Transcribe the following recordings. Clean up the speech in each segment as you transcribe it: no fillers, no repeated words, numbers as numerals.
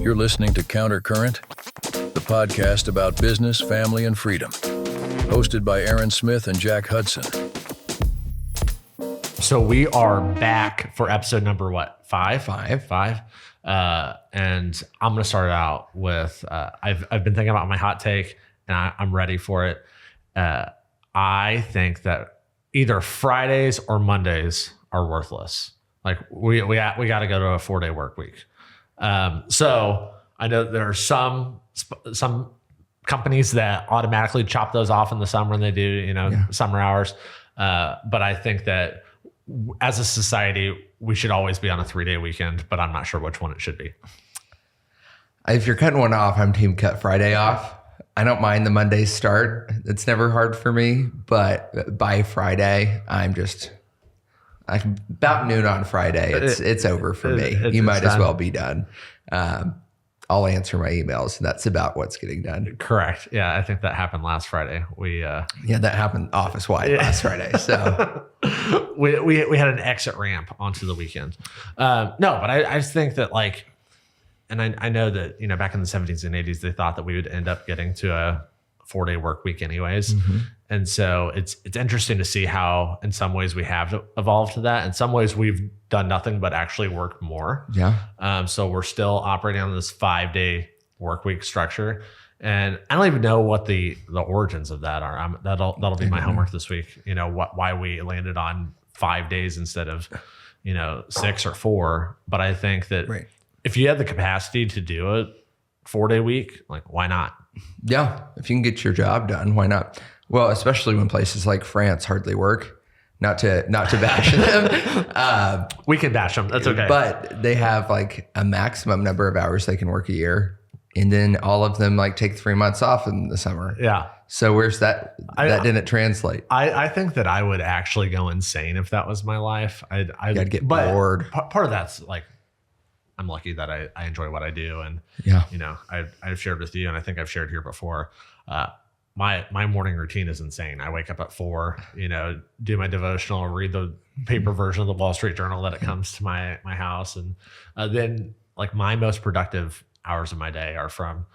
You're listening to Countercurrent, the podcast about business, family, and freedom. Hosted by Aaron Smith and Jack Hudson. So we are back for episode number, what, five? Five. And I'm going to start it out with, I've been thinking about my hot take, and I'm ready for it. I think that either Fridays or Mondays are worthless. Like we got to go to a 4-day work week. So I know there are some companies that automatically chop those off in the summer and they do, summer hours. But I think that as a society, we should always be on a 3-day weekend, but I'm not sure which one it should be. If you're cutting one off, I'm team cut Friday off. I don't mind the Monday start. It's never hard for me, but by Friday, I'm about noon on Friday. It's over for me. You might as well be done. I'll answer my emails. That's about what's getting done. Correct. Yeah, I think that happened last Friday. That happened office wide last Friday. So we had an exit ramp onto the weekend. No, but I just think that and I know that, back in the 70s and 80s, they thought that we would end up getting to a 4-day work week anyways. Mm-hmm. And so it's interesting to see how in some ways we have evolved to that. In some ways we've done nothing but actually work more. Yeah. So we're still operating on this 5-day work week structure. And I don't even know what the origins of that are. That'll be my homework this week. Why we landed on 5 days instead of, 6 or 4. But I think that if you have the capacity to do a 4-day week, why not? Yeah. If you can get your job done, why not? Well, especially when places like France hardly work. Not to bash them. We can bash them. That's okay. But they have a maximum number of hours they can work a year. And then all of them take 3 months off in the summer. Yeah. So where's that? That didn't translate. I think that I would actually go insane if that was my life. I'd get bored. Part of that's I'm lucky that I enjoy what I do. And, I've shared with you, and I think I've shared here before, my morning routine is insane. I wake up at 4, do my devotional, read the paper version of the Wall Street Journal that it comes to my house. And then my most productive hours of my day are from,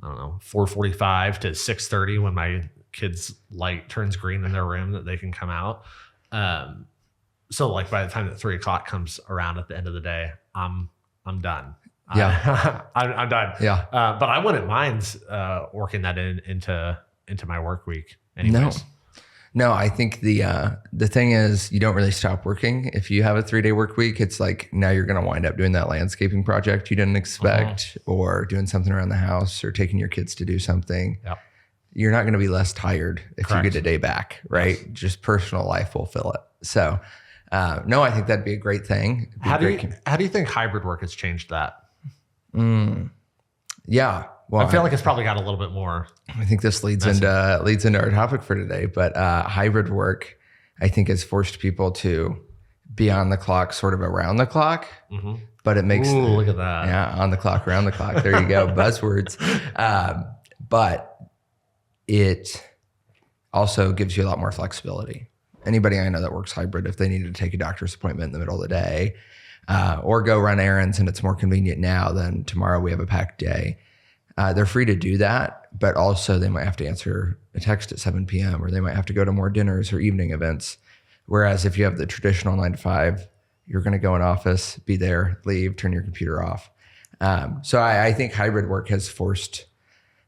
4:45 to 6:30 when my kids' light turns green in their room that they can come out. So by the time that 3 o'clock comes around at the end of the day, I'm done. Yeah. I'm done. Yeah. But I wouldn't mind working that into my work week anyways. No, I think the thing is you don't really stop working. If you have a 3-day work week, it's now you're going to wind up doing that landscaping project you didn't expect or doing something around the house or taking your kids to do something. Yep. You're not going to be less tired if Correct. You get a day back, right? Yes. Just personal life will fill it. So no, I think that'd be a great thing. How do you think hybrid work has changed that? Yeah. Well, I feel like it's probably got a little bit more. I think this leads into our topic for today, but hybrid work, I think, has forced people to be on the clock, sort of around the clock. Mm-hmm. But it makes look at that. Yeah, on the clock, around the clock. There you go, buzzwords. But it also gives you a lot more flexibility. Anybody I know that works hybrid, if they needed to take a doctor's appointment in the middle of the day, or go run errands, and it's more convenient now than tomorrow we have a packed day. They're free to do that, but also they might have to answer a text at 7 p.m. or they might have to go to more dinners or evening events. Whereas if you have the traditional 9 to 5, you're going to go in office, be there, leave, turn your computer off. So I think hybrid work has forced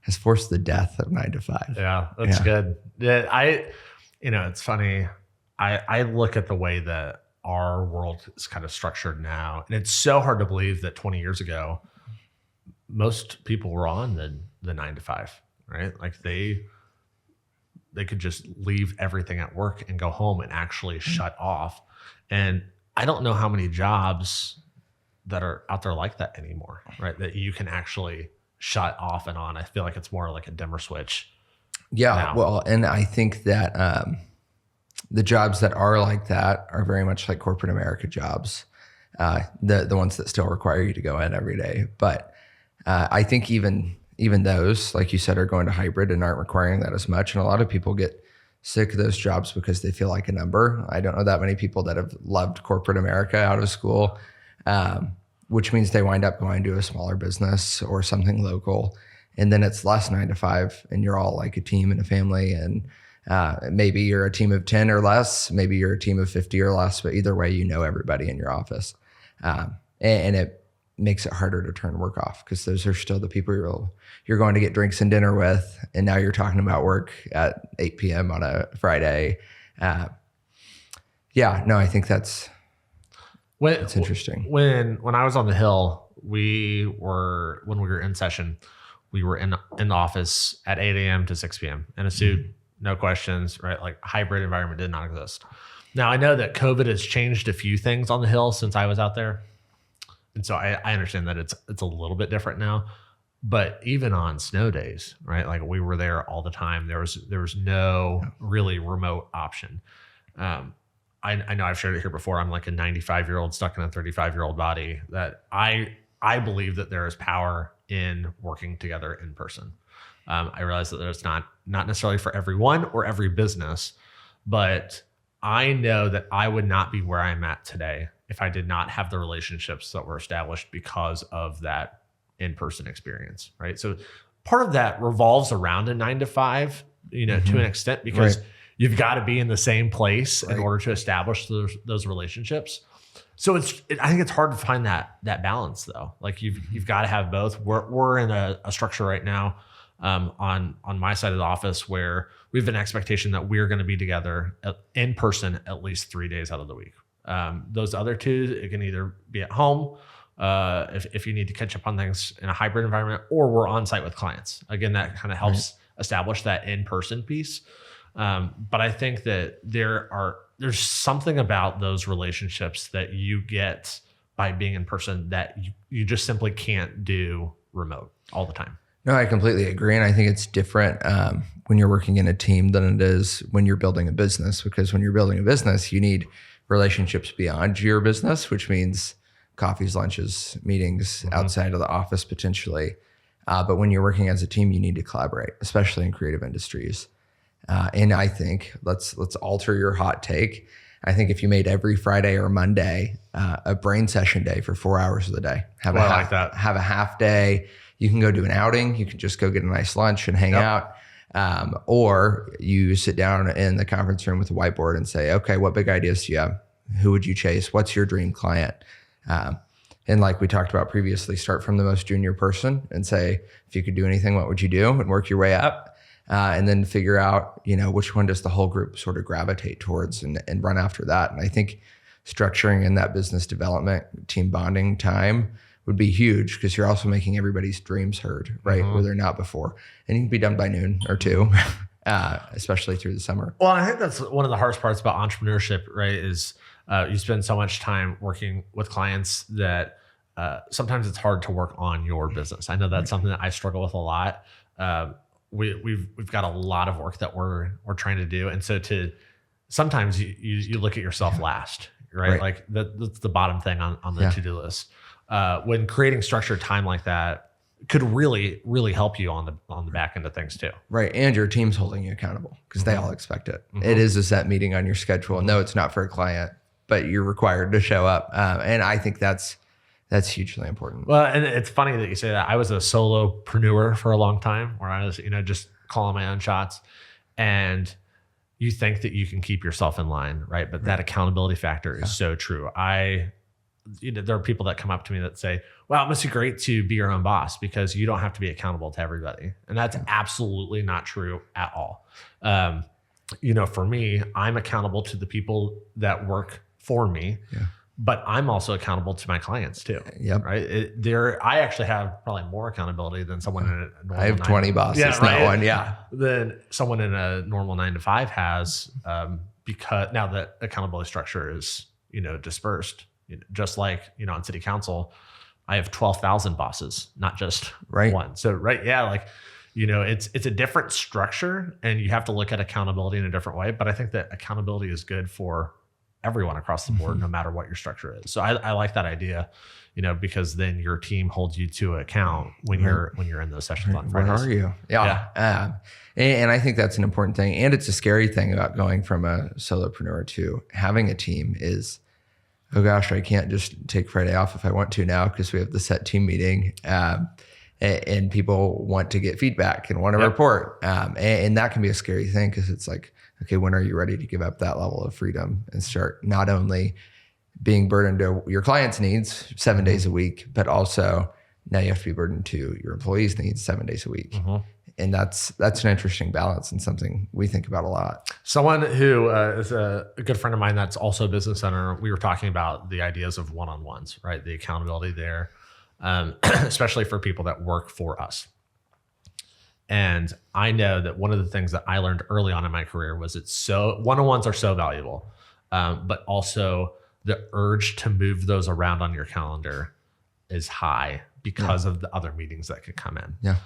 the death of 9 to 5. Yeah, that's good. Yeah, it's funny. I look at the way that our world is kind of structured now, and it's so hard to believe that 20 years ago, most people were on the 9 to 5, right? They could just leave everything at work and go home and actually shut off. And I don't know how many jobs that are out there like that anymore, right? That you can actually shut off and on. I feel like it's more like a dimmer switch. Yeah. now. Well, and I think that the jobs that are like that are very much like corporate America jobs. The ones that still require you to go in every day. But I think even those, like you said, are going to hybrid and aren't requiring that as much. And a lot of people get sick of those jobs because they feel like a number. I don't know that many people that have loved corporate America out of school. which means they wind up going to a smaller business or something local. And then it's less 9 to 5 and you're all like a team and a family. And maybe you're a team of 10 or less, maybe you're a team of 50 or less, but either way, you know everybody in your office. And it makes it harder to turn work off because those are still the people you're going to get drinks and dinner with. And now you're talking about work at 8 p.m. on a Friday. I think that's interesting. When I was on the Hill, when we were in session, we were in the office at 8 a.m. to 6 p.m. in a suit, no questions, right? Like hybrid environment did not exist. Now I know that COVID has changed a few things on the Hill since I was out there. And so I understand that it's a little bit different now, but even on snow days, right? Like we were there all the time. There was no really remote option. I know I've shared it here before. I'm like a 95-year-old stuck in a 35-year-old body that I believe that there is power in working together in person. I realize that there's not necessarily for everyone or every business, but I know that I would not be where I'm at today if I did not have the relationships that were established because of that in-person experience, right? So part of that revolves around a 9 to 5, to an extent, because you've got to be in the same place in order to establish those relationships. So I think it's hard to find that balance though. Like you've got to have both. We're in a structure right now on my side of the office where we have an expectation that we're going to be together in person at least 3 days out of the week. Those other 2, it can either be at home if you need to catch up on things in a hybrid environment, or we're on site with clients. Again, that kind of helps establish that in-person piece. But I think that there's something about those relationships that you get by being in person that you just simply can't do remote all the time. No, I completely agree. And I think it's different when you're working in a team than it is when you're building a business, because when you're building a business, you need relationships beyond your business, which means coffees, lunches, meetings outside of the office potentially. But when you're working as a team, you need to collaborate, especially in creative industries. And I think let's alter your hot take. I think if you made every Friday or Monday a brain session day for 4 hours of the day, have a half day. You can go do an outing. You can just go get a nice lunch and hang out. Or you sit down in the conference room with a whiteboard and say, okay, what big ideas do you have? Who would you chase? What's your dream client? And like we talked about previously, start from the most junior person and say, if you could do anything, what would you do? And work your way up. And then figure out, which one does the whole group sort of gravitate towards and run after that. And I think structuring in that business development, team bonding time would be huge because you're also making everybody's dreams heard, right? Where they're not before. And you can be done by noon or 2, especially through the summer. Well, I think that's one of the hardest parts about entrepreneurship, right? Is you spend so much time working with clients that sometimes it's hard to work on your business. I know that's something that I struggle with a lot. We've got a lot of work that we're trying to do. And so sometimes you look at yourself last, right? Like that's the bottom thing on the to-do list. When creating structured time like that could really, really help you on the back end of things too. Right. And your team's holding you accountable because they all expect it. It is a set meeting on your schedule. No, it's not for a client, but you're required to show up. And I think that's hugely important. Well, and it's funny that you say that. I was a solopreneur for a long time where I was, just calling my own shots, and you think that you can keep yourself in line, right? But that accountability factor is so true. There are people that come up to me that say, wow, it must be great to be your own boss because you don't have to be accountable to everybody. And that's absolutely not true at all. For me, I'm accountable to the people that work for me. Yeah. But I'm also accountable to my clients too. Yep. Right. I actually have probably more accountability than someone in a normal. I have 20 bosses, not one. Yeah. Than someone in a normal 9 to 5 has, because now that accountability structure is, dispersed, just like, on city council, I have 12,000 bosses, not just one. So, it's a different structure and you have to look at accountability in a different way. But I think that accountability is good for everyone across the board, no matter what your structure is. So I like that idea, because then your team holds you to account when you're in those sessions on Fridays. Where are you? Yeah. And I think that's an important thing. And it's a scary thing about going from a solopreneur to having a team is oh gosh, I can't just take Friday off if I want to now because we have the set team meeting. And people want to get feedback and want to report. And that can be a scary thing because it's like, okay, when are you ready to give up that level of freedom and start not only being burdened to your clients' needs 7 days a week, but also now you have to be burdened to your employees' needs 7 days a week. And that's an interesting balance and something we think about a lot. Someone who is a good friend of mine that's also a business owner, we were talking about the ideas of one-on-ones, right? The accountability there. Especially for people that work for us. And I know that one of the things that I learned early on in my career was one-on-ones are so valuable, but also the urge to move those around on your calendar is high because of the other meetings that could come in.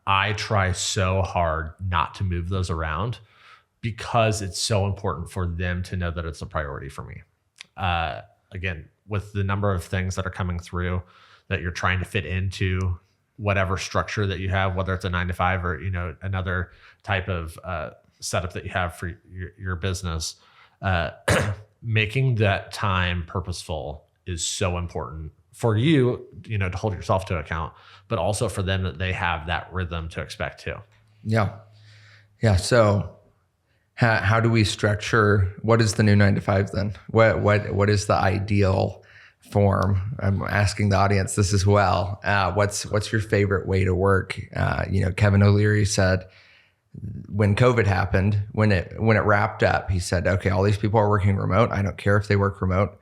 I try so hard not to move those around because it's so important for them to know that it's a priority for me. Again, with the number of things that are coming through that you're trying to fit into whatever structure that you have, whether it's a 9 to 5 or, another type of setup that you have for your business, making that time purposeful is so important for you, to hold yourself to account, but also for them that they have that rhythm to expect too. Yeah. So how do we structure, what is the new 9 to 5 then? What is the ideal form? I'm asking the audience this as well. What's your favorite way to work? Kevin O'Leary said when COVID happened, when it wrapped up, he said, okay, all these people are working remote. I don't care if they work remote,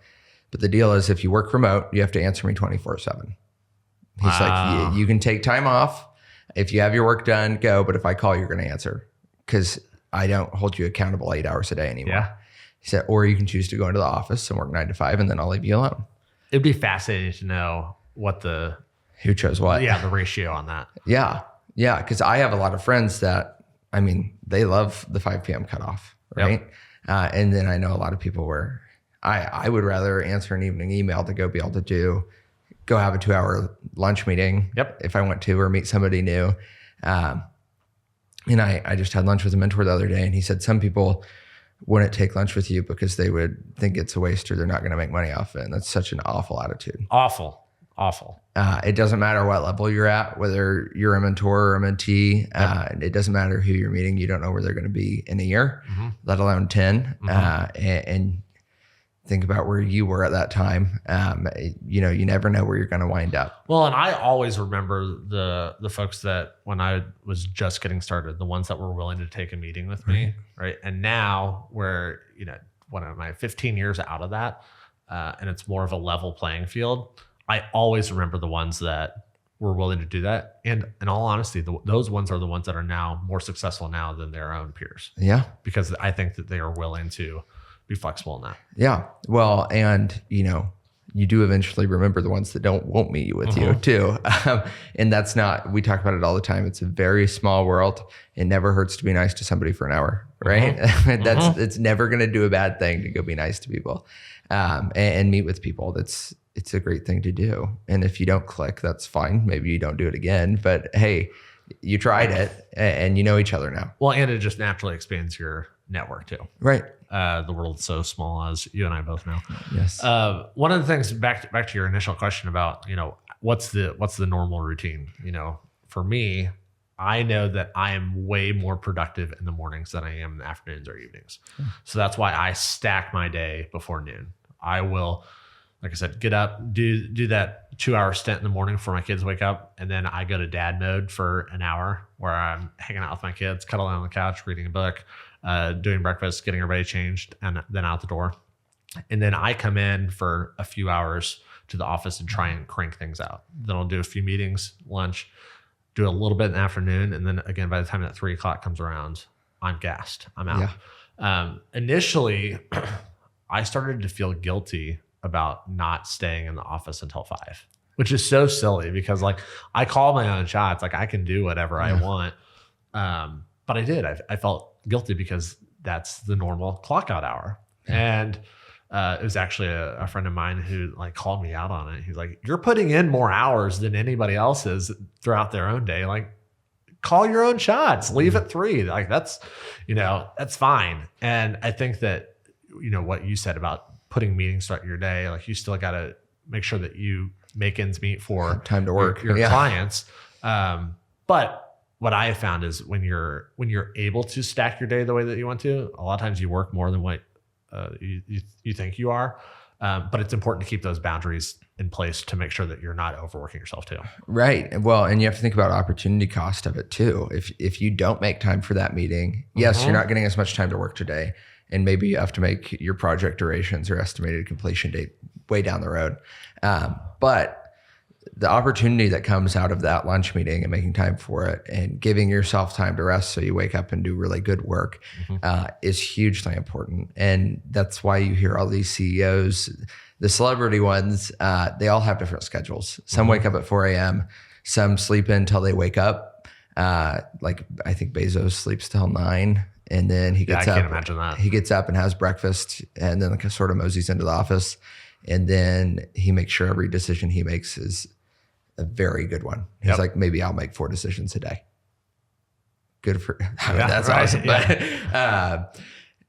but the deal is if you work remote, you have to answer me 24/7. He's like, you can take time off. If you have your work done, go. But if I call, you're going to answer because I don't hold you accountable 8 hours a day anymore. Yeah. He said, or you can choose to go into the office and work 9 to 5 and then I'll leave you alone. It'd be fascinating to know who chose what. Yeah, the ratio on that. Yeah. Because I have a lot of friends that, they love the 5 p.m. cutoff, right? And then I know a lot of people where I would rather answer an evening email to go be able to go have a 2-hour lunch meeting if I want to, or meet somebody new. And I just had lunch with a mentor the other day and he said some people wouldn't take lunch with you because they would think it's a waste or they're not going to make money off it. And that's such an awful attitude. Awful. It doesn't matter what level you're at, whether you're a mentor or a mentee. It doesn't matter who you're meeting. You don't know where they're going to be in a year, let alone 10. And think about where you were at that time. You never know where you're going to wind up. Well, and I always remember the folks that when I was just getting started, the ones that were willing to take a meeting with me, right? And now we're, what am I, 15 years out of that, and it's more of a level playing field. I always remember the ones that were willing to do that. And in all honesty, those ones are the ones that are now more successful now than their own peers. Yeah. Because I think that they are willing to be flexible in that. Yeah. Well, and you do eventually remember the ones that won't meet you with you too. And that's not, we talk about it all the time. It's a very small world. It never hurts to be nice to somebody for an hour, right? It's never going to do a bad thing to go be nice to people, and meet with people. It's a great thing to do. And if you don't click, that's fine. Maybe you don't do it again, but hey, you tried it and you know each other now. Well, and it just naturally expands your network too. Right. The world's so small, as you and I both know. Yes. One of the things back to your initial question about, what's the normal routine? For me, I know that I am way more productive in the mornings than I am in the afternoons or evenings. So that's why I stack my day before noon. I will, like I said, get up, do that 2-hour stint in the morning before my kids wake up. And then I go to dad mode for an hour where I'm hanging out with my kids, cuddling on the couch, reading a book, doing breakfast, getting everybody changed, and then out the door. And then I come in for a few hours to the office and try and crank things out. Then I'll do a few meetings, lunch, do a little bit in the afternoon. And then again, by the time that 3 o'clock comes around, I'm gassed. I'm out. Yeah. Initially, I started to feel guilty about not staying in the office until 5, which is so silly because I call my own shots. I can do whatever I want. But I did. I felt guilty because that's the normal clock out hour. And it was actually a friend of mine who called me out on it. He's like, you're putting in more hours than anybody else is throughout their own day. Call your own shots, leave at 3. That's fine. And I think that, what you said about putting meetings throughout your day. Like, you still got to make sure that you make ends meet for time to work your clients. But what I have found is when you're able to stack your day the way that you want to, a lot of times you work more than what you think you are. But it's important to keep those boundaries in place to make sure that you're not overworking yourself too. Right. Well, and you have to think about opportunity cost of it too. If you don't make time for that meeting, yes, you're not getting as much time to work today. And maybe you have to make your project durations or estimated completion date way down the road. But the opportunity that comes out of that lunch meeting and making time for it and giving yourself time to rest so you wake up and do really good work is hugely important. And that's why you hear all these CEOs, the celebrity ones, they all have different schedules. Some wake up at 4 a.m. Some sleep in until they wake up. Like I think Bezos sleeps till 9. And then he gets up. I can't imagine that. He gets up and has breakfast and then sort of moseys into the office. And then he makes sure every decision he makes is a very good one. He's like, maybe I'll make 4 decisions a day. Good for, that's awesome. But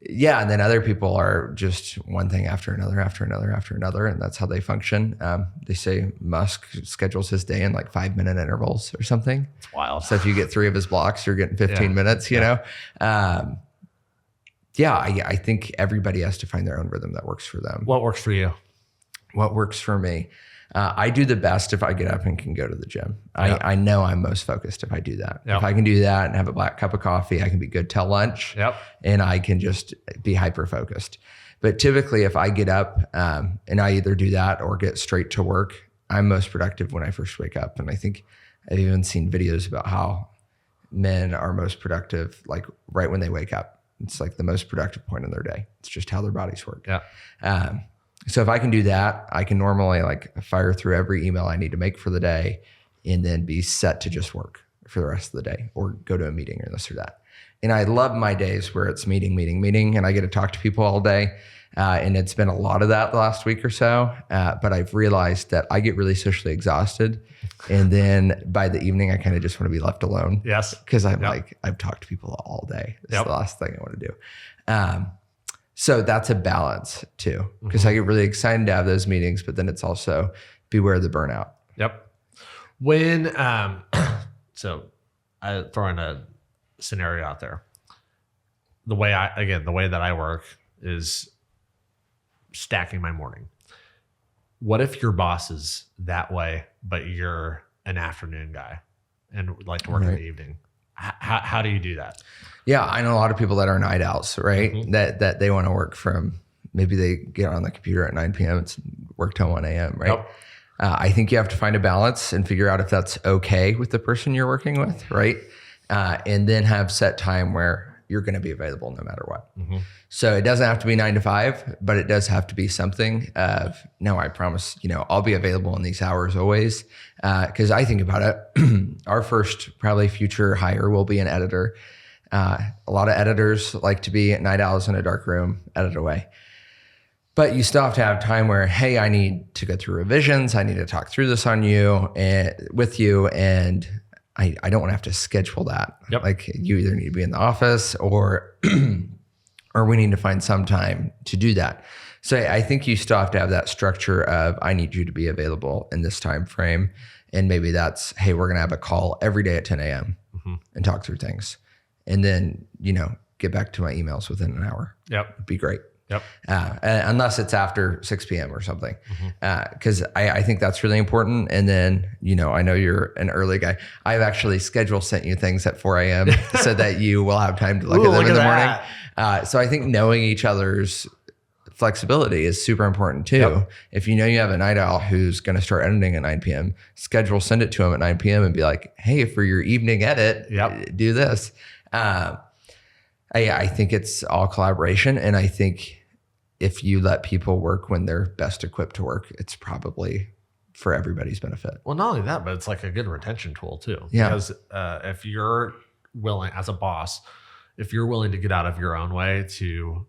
and then other people are just one thing after another, after another, after another. And that's how they function. They say Musk schedules his day in like 5-minute intervals or something. It's wild. So if you get 3 of his blocks, you're getting 15 minutes, you know? I think everybody has to find their own rhythm that works for them. What works for you? What works for me? I do the best if I get up and can go to the gym. I know I'm most focused if I do that. If I can do that and have a black cup of coffee, I can be good till lunch and I can just be hyper focused. But typically if I get up and I either do that or get straight to work, I'm most productive when I first wake up. And I think I've even seen videos about how men are most productive like right when they wake up. It's like the most productive point in their day. It's just how their bodies work. So if I can do that, I can normally like fire through every email I need to make for the day and then be set to just work for the rest of the day or go to a meeting or this or that. And I love my days where it's meeting, and I get to talk to people all day. And it's been a lot of that the last week or so. But I've realized that I get really socially exhausted. And then by the evening, I kind of just want to be left alone. Yes. Because I'm like, I've talked to people all day. It's the last thing I want to do. So that's a balance too, because I get really excited to have those meetings, but then it's also beware of the burnout. Yep. When, so I throw in a scenario out there. The way that I work is stacking my morning. What if your boss is that way, but you're an afternoon guy and would like to work in the evening? How do you do that? Yeah, I know a lot of people that are night owls, right? That they want to work from, maybe they get on the computer at 9 p.m. and work till 1 a.m., right? I think you have to find a balance and figure out if that's okay with the person you're working with, right? And then have set time where you're going to be available no matter what. So it doesn't have to be 9 to 5, but it does have to be something of, no, I promise, I'll be available in these hours always. Because I think about it, our first probably future hire will be an editor. A lot of editors like to be at night owls in a dark room, edit away. But you still have to have time where, hey, I need to go through revisions. I need to talk through this on you and with you. And I don't want to have to schedule that. Like you either need to be in the office or we need to find some time to do that. So I think you still have to have that structure of, I need you to be available in this time frame. And maybe that's, hey, we're going to have a call every day at 10 a.m. And talk through things. And then, get back to my emails within an hour. It'd be great. Unless it's after 6 p.m. or something. Because I think that's really important. And then, I know you're an early guy. I've actually sent you things at 4 a.m. so that you will have time to look at them in the morning. So I think knowing each other's flexibility is super important too. If you have a night owl who's going to start editing at 9 p.m., send it to him at 9 p.m. and be like, hey, for your evening edit, do this. I think it's all collaboration. And I think if you let people work when they're best equipped to work, it's probably for everybody's benefit. Well, not only that, but it's like a good retention tool too. Because if you're willing, as a boss, if you're willing to get out of your own way to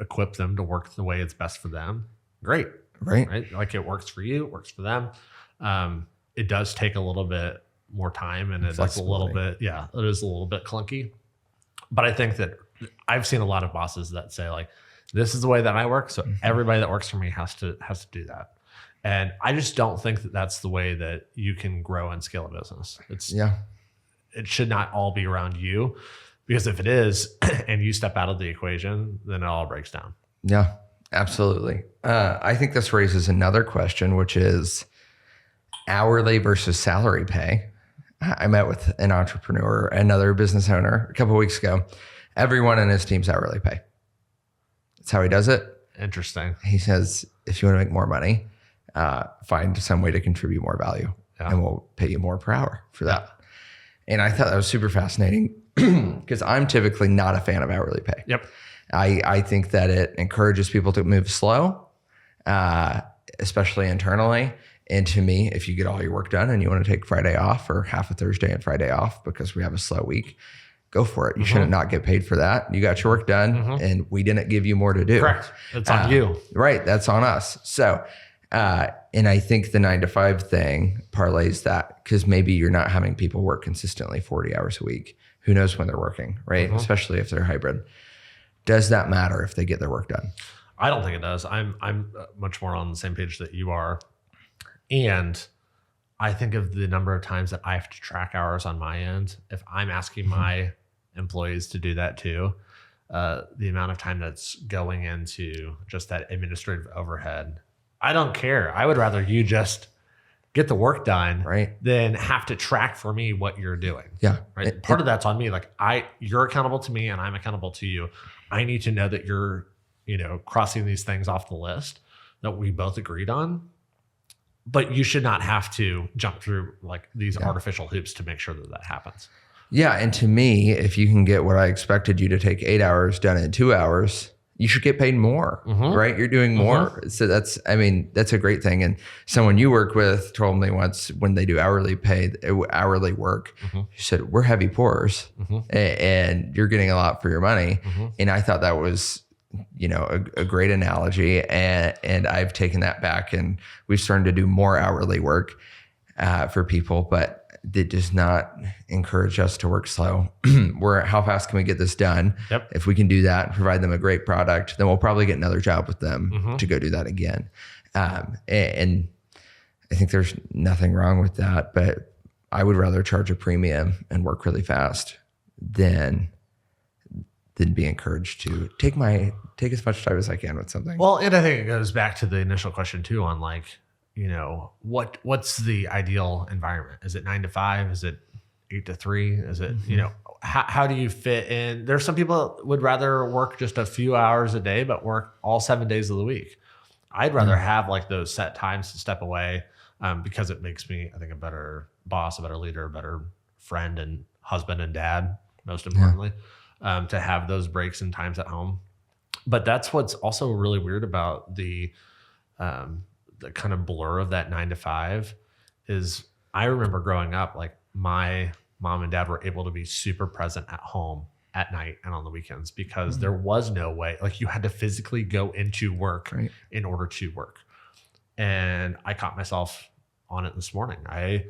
equip them to work the way it's best for them, great. Right? Like it works for you, it works for them. It does take a little bit more time and it is a little bit, it is a little bit clunky. But I think that I've seen a lot of bosses that say like, This is the way that I work. So everybody that works for me has to do that. And I just don't think that that's the way that you can grow and scale a business. It should not all be around you, because if it is, and you step out of the equation, then it all breaks down. Yeah, absolutely. I think this raises another question, which is hourly versus salary pay. I met with an entrepreneur, another business owner, a couple of weeks ago. Everyone in his team's hourly pay. That's how he does it. Interesting. He says, if you want to make more money, find some way to contribute more value, and we'll pay you more per hour for that. And I thought that was super fascinating, because I'm typically not a fan of hourly pay. Yep. I think that it encourages people to move slow, especially internally. And to me, if you get all your work done and you want to take Friday off, or half a Thursday and Friday off because we have a slow week, go for it. You shouldn't not get paid for that. You got your work done, and we didn't give you more to do. Correct. It's on you. Right. That's on us. So, and I think the 9-to-5 thing parlays that, because maybe you're not having people work consistently 40 hours a week. Who knows when they're working, right? Especially if they're hybrid. Does that matter if they get their work done? I don't think it does. I'm much more on the same page that you are. And I think of the number of times that I have to track hours on my end. If I'm asking my employees to do that too, the amount of time that's going into just that administrative overhead, I don't care. I would rather you just get the work done, right, than have to track for me what you're doing. Yeah. Right. Part of that's on me. Like you're accountable to me and I'm accountable to you. I need to know that you're, crossing these things off the list that we both agreed on. But you should not have to jump through like these artificial hoops to make sure that that happens. Yeah. And to me, if you can get what I expected you to take 8 hours done in 2 hours, you should get paid more, right? You're doing more. So that's a great thing. And someone you work with told me once, when they do hourly work, she said, we're heavy pourers and you're getting a lot for your money. And I thought that was, a great analogy. And I've taken that back, and we've started to do more hourly work for people, but it does not encourage us to work slow. How fast can we get this done? Yep. If we can do that and provide them a great product, then we'll probably get another job with them to go do that again. And I think there's nothing wrong with that, but I would rather charge a premium and work really fast than be encouraged to take as much time as I can with something. Well, and I think it goes back to the initial question too on like, what's the ideal environment? Is it 9 to 5? Is it 8 to 3? Is it, how do you fit in? There's some people that would rather work just a few hours a day, but work all 7 days of the week. I'd rather have like those set times to step away because it makes me, I think, a better boss, a better leader, a better friend and husband and dad, most importantly, to have those breaks and times at home. But that's what's also really weird about the kind of blur of that 9 to 5 is I remember growing up, like my mom and dad were able to be super present at home at night and on the weekends because there was no way, like you had to physically go into work in order to work. And I caught myself on it this morning. My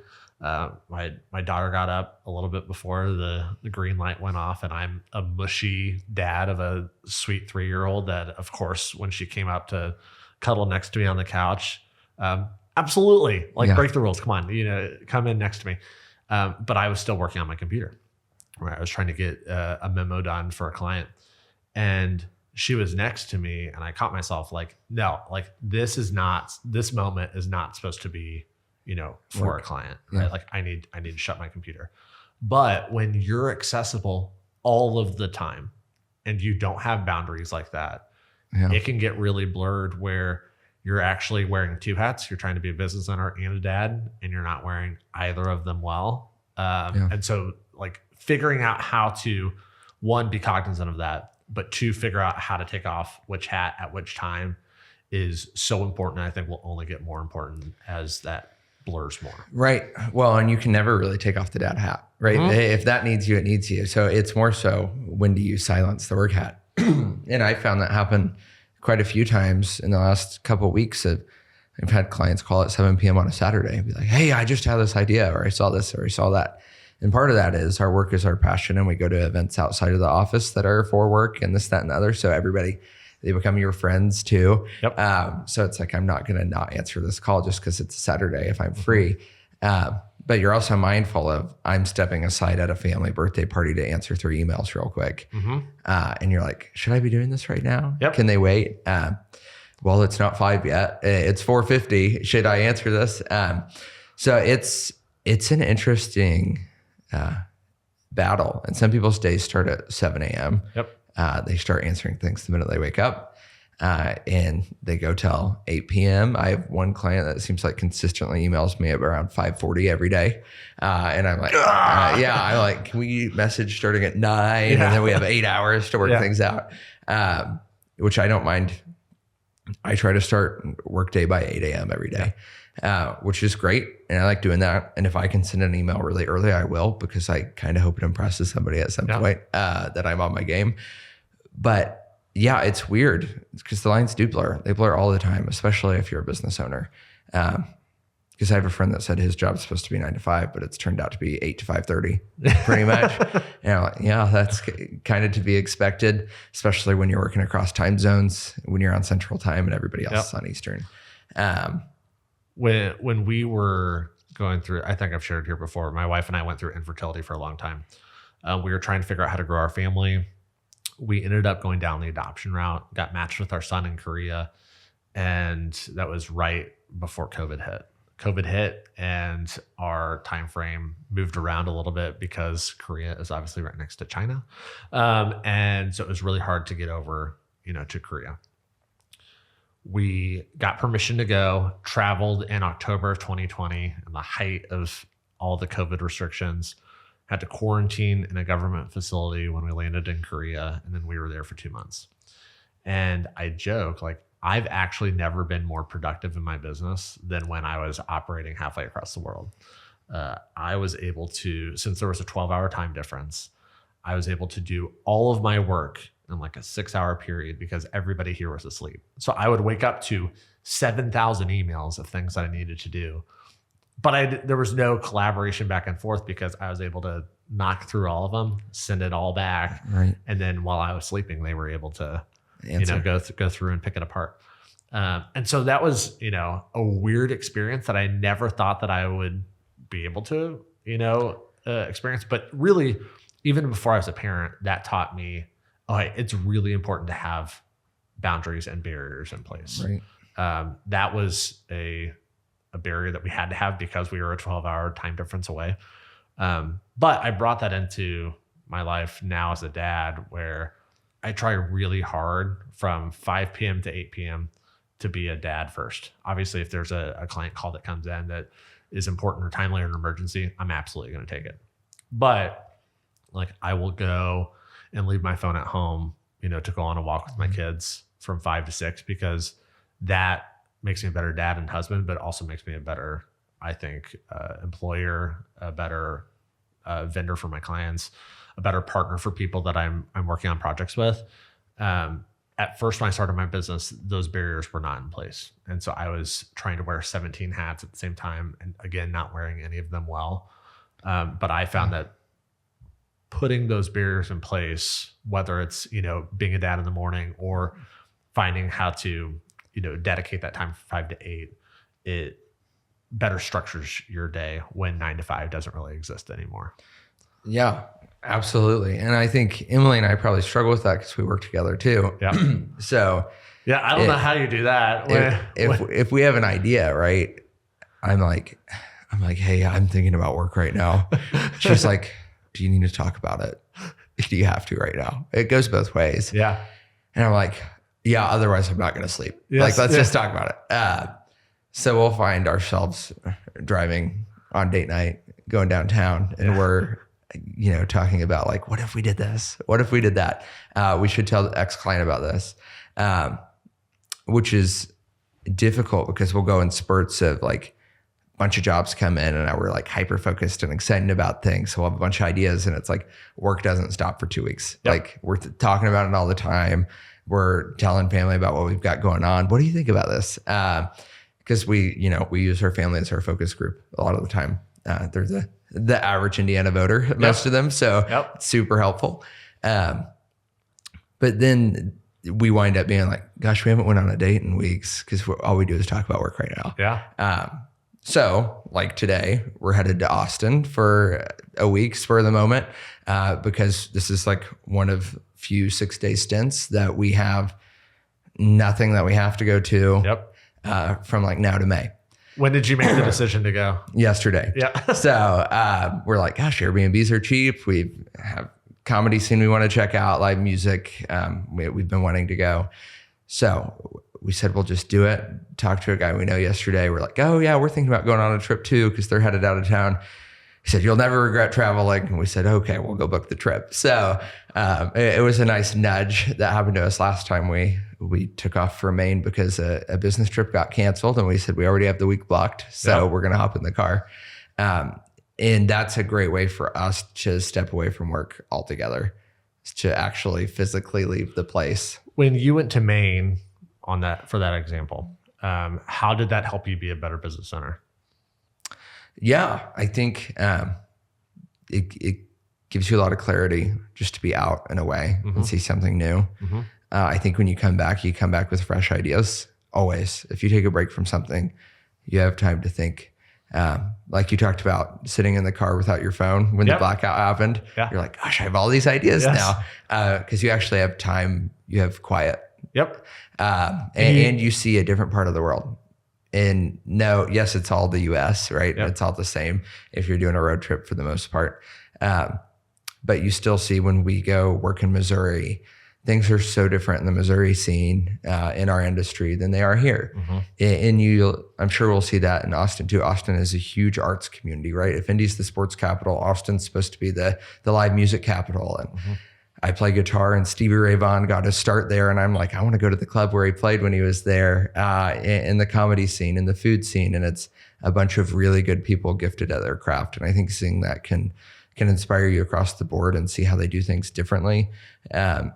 daughter got up a little bit before the green light went off, and I'm a mushy dad of a sweet 3-year-old that, of course, when she came up to cuddle next to me on the couch, absolutely, break the rules. Come on, come in next to me. But I was still working on my computer. Right, I was trying to get a memo done for a client, and she was next to me, and I caught myself like, no, like this moment is not supposed to be, for work. A client, right? Like I need to shut my computer. But when you're accessible all of the time and you don't have boundaries like that, it can get really blurred where you're actually wearing 2 hats. You're trying to be a business owner and a dad, and you're not wearing either of them well. And so like figuring out how to, 1, be cognizant of that, but 2, figure out how to take off which hat at which time is so important. And I think will only get more important as that blurs more. Right. Well, and you can never really take off the dad hat, right? If that needs you, it needs you. So it's more so, when do you silence the work hat? And I found that happen quite a few times in the last couple of weeks. I've had clients call at 7 p.m. on a Saturday and be like, hey, I just had this idea, or I saw this, or I saw that. And part of that is our work is our passion, and we go to events outside of the office that are for work and this, that, and the other. So everybody they become your friends too. Yep. So it's like, I'm not going to not answer this call just because it's a Saturday if I'm free. But you're also mindful of, I'm stepping aside at a family birthday party to answer 3 emails real quick. And you're like, should I be doing this right now? Yep. Can they wait? Well, it's not 5 yet. It's 4:50. Should I answer this? So it's an interesting battle. And some people's days start at 7 a.m. Yep. They start answering things the minute they wake up. And they go till 8 p.m. I have one client that seems like consistently emails me at around 5:40 every day. And I'm like, I'm like, can we message starting at 9? And then we have 8 hours to work things out, which I don't mind. I try to start work day by 8 a.m. every day, which is great. And I like doing that. And if I can send an email really early, I will, because I kind of hope it impresses somebody at some point that I'm on my game. But yeah, it's weird because the lines do blur. They blur all the time, especially if you're a business owner. Because I have a friend that said his job is supposed to be 9 to 5, but it's turned out to be 8 to 5:30, pretty much. That's kind of to be expected, especially when you're working across time zones, when you're on Central Time and everybody else is on Eastern. When we were going through, I think I've shared here before, my wife and I went through infertility for a long time. We were trying to figure out how to grow our family. We ended up going down the adoption route, got matched with our son in Korea. And that was right before COVID hit. COVID hit and our time frame moved around a little bit because Korea is obviously right next to China. And so it was really hard to get over, to Korea. We got permission to go, traveled in October of 2020 in the height of all the COVID restrictions, had to quarantine in a government facility when we landed in Korea. And then we were there for 2 months. And I joke, like, I've actually never been more productive in my business than when I was operating halfway across the world. I was able to, since there was a 12-hour time difference, I was able to do all of my work in like a 6-hour period because everybody here was asleep. So I would wake up to 7,000 emails of things that I needed to do. But there was no collaboration back and forth because I was able to knock through all of them, send it all back. Right. And then while I was sleeping, they were able to go through and pick it apart. And so that was, a weird experience that I never thought that I would be able to, experience. But really, even before I was a parent, that taught me, it's really important to have boundaries and barriers in place. Right. That was a barrier that we had to have because we were a 12-hour time difference away. But I brought that into my life now as a dad, where I try really hard from 5 p.m. to 8 p.m. to be a dad first. Obviously, if there's a client call that comes in that is important or timely or an emergency, I'm absolutely going to take it. But like, I will go and leave my phone at home, to go on a walk with my kids from 5 to 6, because that makes me a better dad and husband, but also makes me a better, I think, employer, a better vendor for my clients, a better partner for people that I'm working on projects with. At first, when I started my business, those barriers were not in place. And so I was trying to wear 17 hats at the same time. And again, not wearing any of them well. But I found that putting those barriers in place, whether it's, being a dad in the morning or finding how to, dedicate that time from 5 to 8, it better structures your day when 9 to 5 doesn't really exist anymore. Yeah, absolutely. And I think Emily and I probably struggle with that because we work together too. Yeah. So yeah, I don't know how you do that. If we have an idea, right? I'm like, hey, I'm thinking about work right now. She's like, do you need to talk about it? Do you have to right now? It goes both ways. Yeah. And I'm like, yeah, otherwise I'm not going to sleep. Yes, let's just talk about it. So we'll find ourselves driving on date night, going downtown, and we're, talking about like, what if we did this? What if we did that? We should tell the ex-client about this, which is difficult because we'll go in spurts of like a bunch of jobs come in and we're like hyper-focused and excited about things. So we'll have a bunch of ideas and it's like work doesn't stop for 2 weeks. Yep. Like we're talking about it all the time. We're telling family about what we've got going on. What do you think about this? Because we use our family as our focus group a lot of the time. They're the average Indiana voter, most of them. So it's super helpful. But then we wind up being like, gosh, we haven't went on a date in weeks because all we do is talk about work right now. Yeah. So like today, we're headed to Austin for a week, spur of the moment, because this is like one of few 6-day stints that we have nothing that we have to go to from like now to May. When did you make the decision to go? Yesterday. Yeah. So we're like, gosh, Airbnbs are cheap. We have comedy scene we want to check out, live music. We've been wanting to go. So we said, we'll just do it. Talked to a guy we know yesterday. We're like, oh yeah, we're thinking about going on a trip too because they're headed out of town. He said, you'll never regret traveling. And we said, okay, we'll go book the trip. So it was a nice nudge that happened to us last time we took off for Maine because a business trip got canceled. And we said, we already have the week blocked. So we're going to hop in the car. And that's a great way for us to step away from work altogether, to actually physically leave the place. When you went to Maine for that example, how did that help you be a better business owner? Yeah, I think it gives you a lot of clarity just to be out and away and see something new. I think when you come back with fresh ideas, always. If you take a break from something, you have time to think. Like you talked about sitting in the car without your phone when the blackout happened. Yeah. You're like, gosh, I have all these ideas now. Because you actually have time, you have quiet. Yep. And you see a different part of the world. And yes, it's all the US, right? Yep. It's all the same if you're doing a road trip for the most part. But you still see when we go work in Missouri, things are so different in the Missouri scene in our industry than they are here. And I'm sure we'll see that in Austin too. Austin is a huge arts community, right? If Indy's the sports capital, Austin's supposed to be the live music capital. And I play guitar and Stevie Ray Vaughan got his start there. And I'm like, I want to go to the club where he played when he was there, in the comedy scene, in the food scene. And it's a bunch of really good people gifted at their craft. And I think seeing that can inspire you across the board and see how they do things differently. And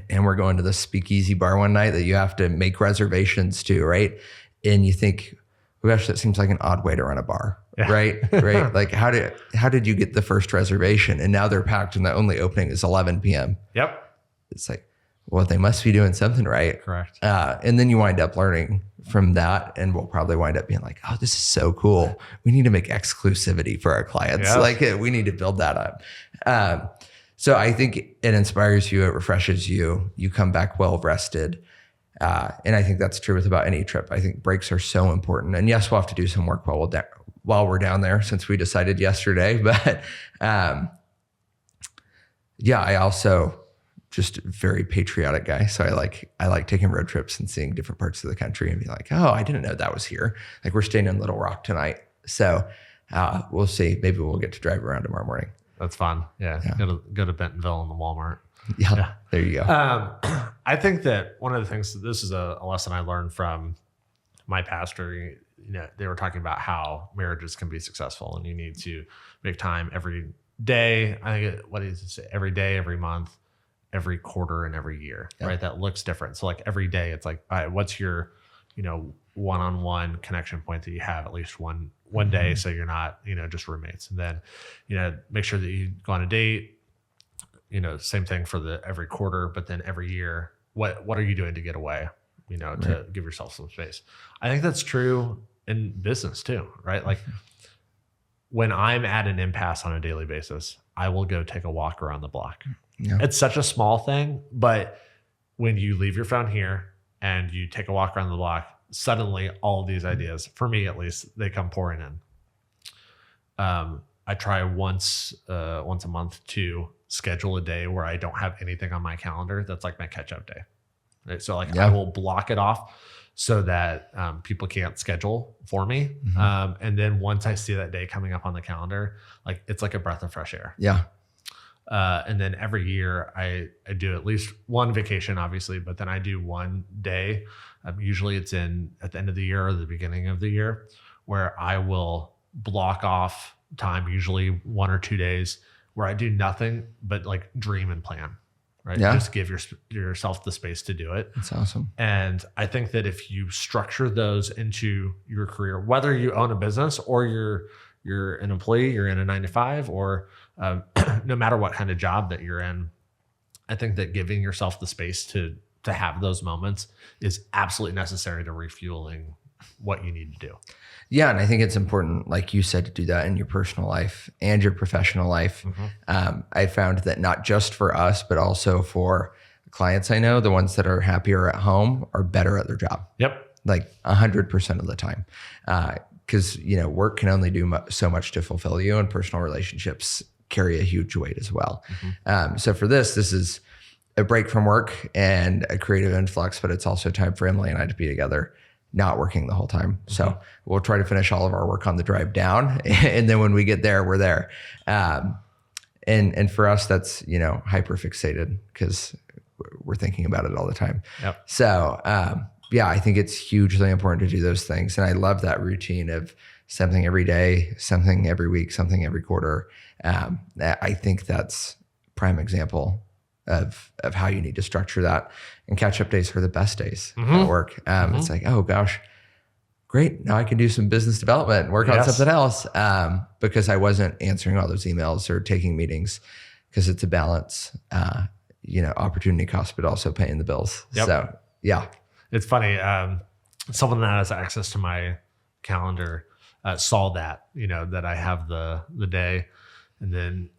we're going to the speakeasy bar one night that you have to make reservations to, right? And you think, oh gosh, that seems like an odd way to run a bar, right? Right? Like how did you get the first reservation? And now they're packed and the only opening is 11 p.m. Yep. It's like, well, they must be doing something right. Correct. And then you wind up learning from that, and we'll probably wind up being like, oh, this is so cool. We need to make exclusivity for our clients. Yes. Like we need to build that up. So I think it inspires you, it refreshes you, you come back well rested. And I think that's true with about any trip. I think breaks are so important. And yes, we'll have to do some work while we're down there since we decided yesterday. But I also just a very patriotic guy. So I like taking road trips and seeing different parts of the country and be like, oh, I didn't know that was here. Like we're staying in Little Rock tonight. So we'll see. Maybe we'll get to drive around tomorrow morning. That's fun. Yeah. Go to Bentonville in the Walmart. Yeah. There you go. I think that one of the things, this is a lesson I learned from my pastor. They were talking about how marriages can be successful and you need to make time every day. I think what is it? Every day, every month, every quarter, and every year, right? That looks different. So like every day it's like, all right, what's your, one-on-one connection point that you have at least one day. So you're not, just roommates. And then, make sure that you go on a date, same thing for every quarter, but then every year, what are you doing to get away, to give yourself some space? I think that's true in business too, right? Like when I'm at an impasse on a daily basis, I will go take a walk around the block. Yeah. It's such a small thing, but when you leave your phone here and you take a walk around the block, suddenly all of these ideas, for me at least, they come pouring in. I try once a month to schedule a day where I don't have anything on my calendar. That's like my catch-up day. Right? So I will block it off so that people can't schedule for me. And then once I see that day coming up on the calendar, like it's like a breath of fresh air. Yeah. And then every year I do at least one vacation, obviously, but then I do one day. Usually it's at the end of the year or the beginning of the year, where I will block off time, usually 1 or 2 days, where I do nothing but like dream and plan, right? Yeah. Just give yourself the space to do it. That's awesome. And I think that if you structure those into your career, whether you own a business or you're an employee, you're in a 9 to 5, or no matter what kind of job that you're in, I think that giving yourself the space to have those moments is absolutely necessary to refueling what you need to do. Yeah. And I think it's important, like you said, to do that in your personal life and your professional life. I found that not just for us, but also for clients I know, the ones that are happier at home are better at their job. Yep. Like 100% of the time. Because, work can only do so much to fulfill you, and personal relationships carry a huge weight as well. So for this is a break from work and a creative influx, but it's also time for Emily and I to be together, not working the whole time. So we'll try to finish all of our work on the drive down. And then when we get there, we're there. And for us, that's, hyper fixated because we're thinking about it all the time. Yep. So, I think it's hugely important to do those things. And I love that routine of something every day, something every week, something every quarter. I think that's prime example of how you need to structure that. And catch-up days are the best days at work. It's like, oh gosh, great. Now I can do some business development and work on something else because I wasn't answering all those emails or taking meetings, because it's a balance, opportunity cost, but also paying the bills. Yep. So yeah. It's funny. Someone that has access to my calendar saw that, that I have the day. And then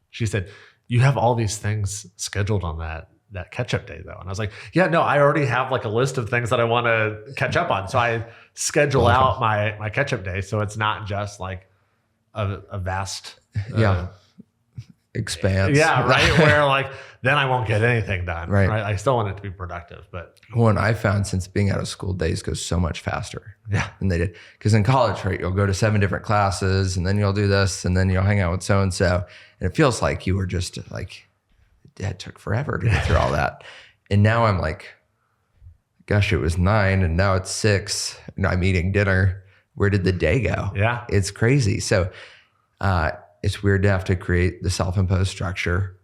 she said, you have all these things scheduled on that catch-up day though. And I was like, yeah, no, I already have like a list of things that I want to catch up on. So I schedule out my catch-up day. So it's not just like a vast expanse. Yeah, right. Where like, then I won't get anything done. Right. I still want it to be productive, but. One I found since being out of school, days go so much faster than they did. Because in college, right, you'll go to 7 different classes and then you'll do this and then you'll hang out with so-and-so. And it feels like you were just like, it took forever to get through all that. And now I'm like, gosh, it was 9 and now it's 6 and I'm eating dinner. Where did the day go? Yeah. It's crazy. So it's weird to have to create the self-imposed structure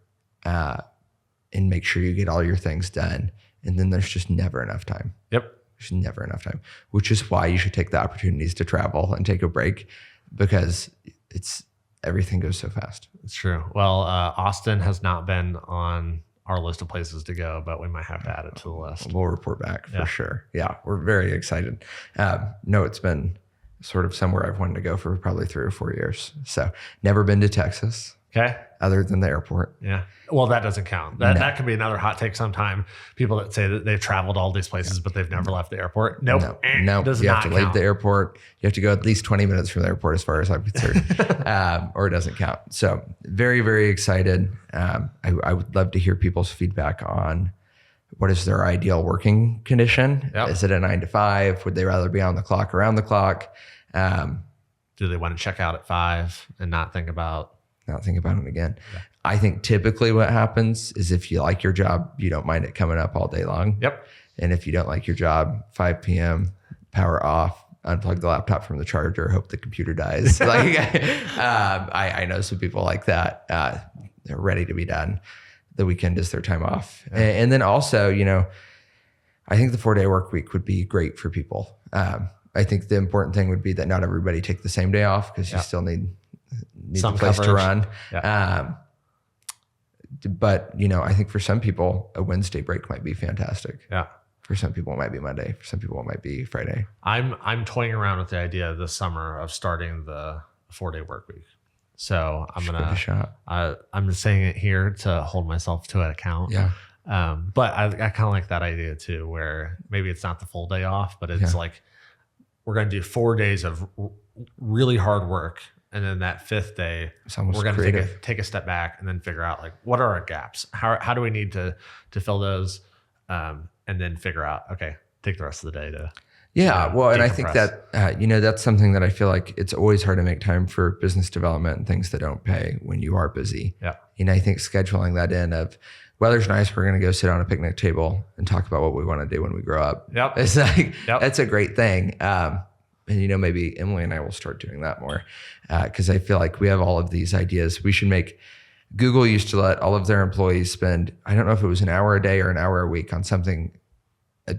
and make sure you get all your things done. And then there's just never enough time. Yep. There's never enough time, which is why you should take the opportunities to travel and take a break, because everything goes so fast. It's true. Well, Austin has not been on our list of places to go, but we might have to add it to the list. We'll report back for sure. Yeah, we're very excited. No, it's been sort of somewhere I've wanted to go for probably 3 or 4 years. So never been to Texas. Okay. Other than the airport. Yeah. Well, that doesn't count. That can be another hot take sometime. People that say that they've traveled all these places, but they've never left the airport. Nope. No. Does you not have to leave count. the airport. You have to go at least 20 minutes from the airport as far as I'm concerned, or it doesn't count. So very, very excited. I would love to hear people's feedback on what is their ideal working condition. Yep. Is it a 9 to 5? Would they rather be on the clock, around the clock? Do they want to check out at 5 and not think about it again? Yeah. I think typically what happens is if you like your job, you don't mind it coming up all day long. Yep. And if you don't like your job, 5 p.m., power off, unplug the laptop from the charger, hope the computer dies. I know some people like that. They're ready to be done. The weekend is their time off. Yeah. And then also, I think the 4-day work week would be great for people. I think the important thing would be that not everybody take the same day off, because you still need some place coverage to run. Yeah. But I think for some people, a Wednesday break might be fantastic. Yeah. For some people, it might be Monday. For some people, it might be Friday. I'm toying around with the idea this summer of starting the 4-day work week. So I'm just saying it here to hold myself to an account. Yeah. But I kind of like that idea too, where maybe it's not the full day off, but it's like, we're going to do 4 days of really hard work. And then that 5th day, we're going to take a step back and then figure out like, what are our gaps? How do we need to fill those? And then figure out, okay, take the rest of the day to. Yeah. Well, and I think that, that's something that I feel like it's always hard to make time for business development and things that don't pay when you are busy. Yeah. I think scheduling that in of, weather's nice, we're going to go sit on a picnic table and talk about what we want to do when we grow up. Yep. It's like, that's a great thing. And, maybe Emily and I will start doing that more, because I feel like we have all of these ideas. We should make, Google used to let all of their employees spend, I don't know if it was an hour a day or an hour a week on something,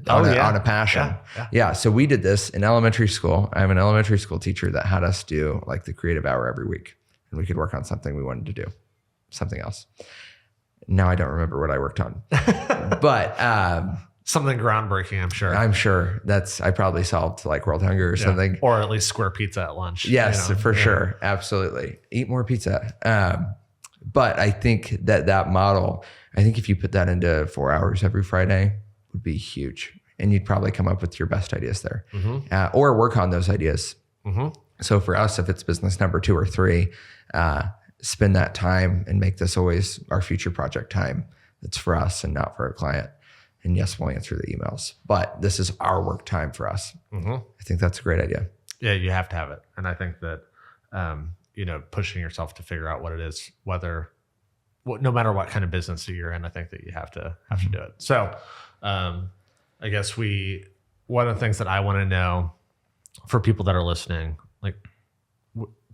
on a passion. Yeah. So we did this in elementary school. I have an elementary school teacher that had us do like the creative hour every week, and we could work on something we wanted to do, something else. Now I don't remember what I worked on, but something groundbreaking, I'm sure. I'm sure I probably solved like world hunger or something. Or at least square pizza at lunch. Yes, for sure. Absolutely. Eat more pizza. But I think that model, I think if you put that into 4 hours every Friday would be huge. And you'd probably come up with your best ideas there, or work on those ideas. So for us, if it's business number 2 or 3, spend that time and make this always our future project time. That's for us and not for our client. And yes, we'll answer the emails, but this is our work time for us. I think that's a great idea. Yeah, you have to have it. And I think that, pushing yourself to figure out what it is, no matter what kind of business you're in, I think that you have to do it. So I guess one of the things that I want to know for people that are listening, like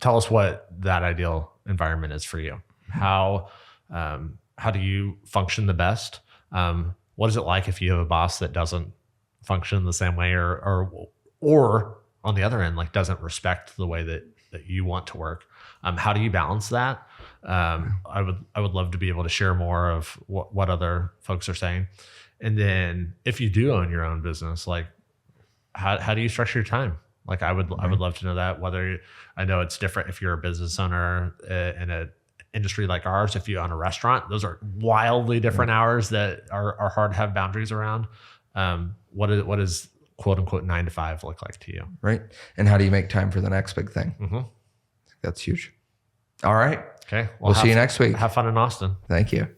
tell us what that ideal environment is for you. How do you function the best? What is it like if you have a boss that doesn't function the same way or on the other end, like doesn't respect the way that you want to work? How do you balance that? I would love to be able to share more of what other folks are saying. And then if you do own your own business, like how do you structure your time? Like I would love to know that, I know it's different if you're a business owner in an industry like ours. If you own a restaurant, those are wildly different hours that are hard to have boundaries around. What is quote unquote 9 to 5 look like to you? Right. And how do you make time for the next big thing? That's huge. All right. Okay. We'll see you next week. Have fun in Austin. Thank you.